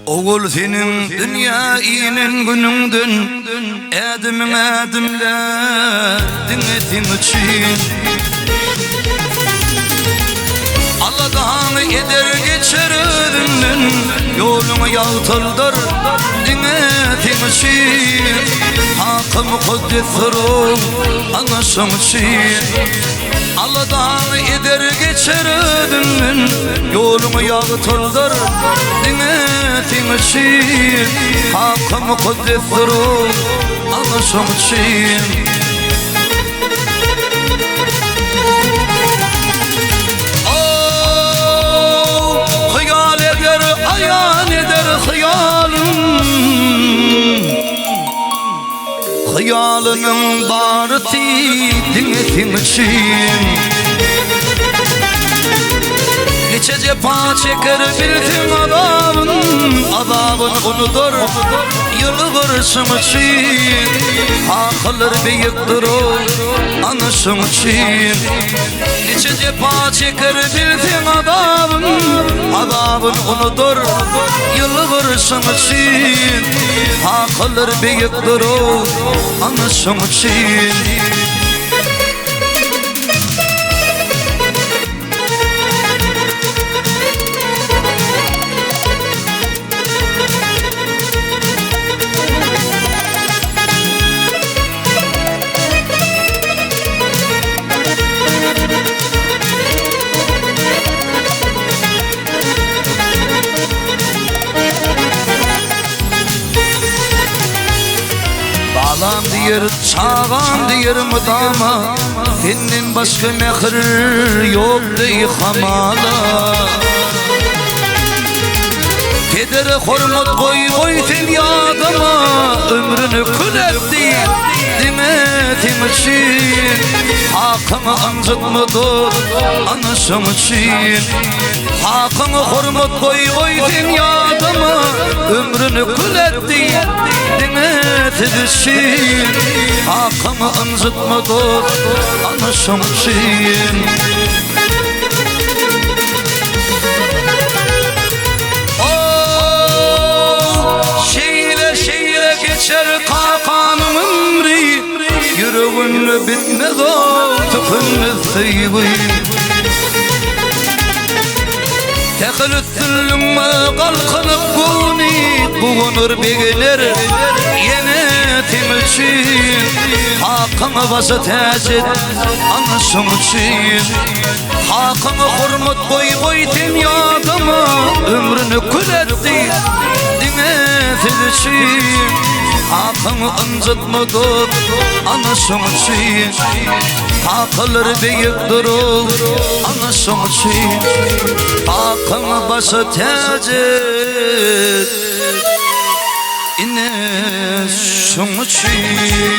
Oğul senin dünya iyinin günündün, Edimin edimle dinletin için. Allah'tan eder geçer ödümdün, Yolunu yağtırdır dinletin için. Hakkım kudretlerim anlaşım için. Allah'tan eder geçer ödümdün, Yolunu yağtırdır dinletin için. Hakkım kudretlerim anlaşım için. Hayalının barıtı dinletin için. Geçe cefa çeker bildim adabın unudur yılı vuruşum için. Akılır büyüktür o anışım için. Geçe cefa çeker bildim adabın unudur yılı vuruşum için. Akılır büyüktür o anışım için. Bağlam diyer, çağam diyer mıdama, Senin başka mehir yok dey hamala. Kedere hormat koy tel yadama, Ömrünü kül etti demetim için. Hakkını ancıtmadır anışım için. Hakkını hormat koy tel yadama, Ömrünü kül etti demetim için. Hakkını ancıtmadır anışım için. Geçer kakanım ömrü, Yüreğinle bitmez o tüpünmez seybi. Tekil üstünlüğüme kalkınıp Buğunur begeler yenetim için. Hakkını basa tecid anışım için. Hakkını hurmat koy dünyadama, Ömrünü kül etti dinletin için. Hakkını ancıtmadır anışım için. Hakları büyüktür o anışım için. Hakkını basa tecid inneşim için.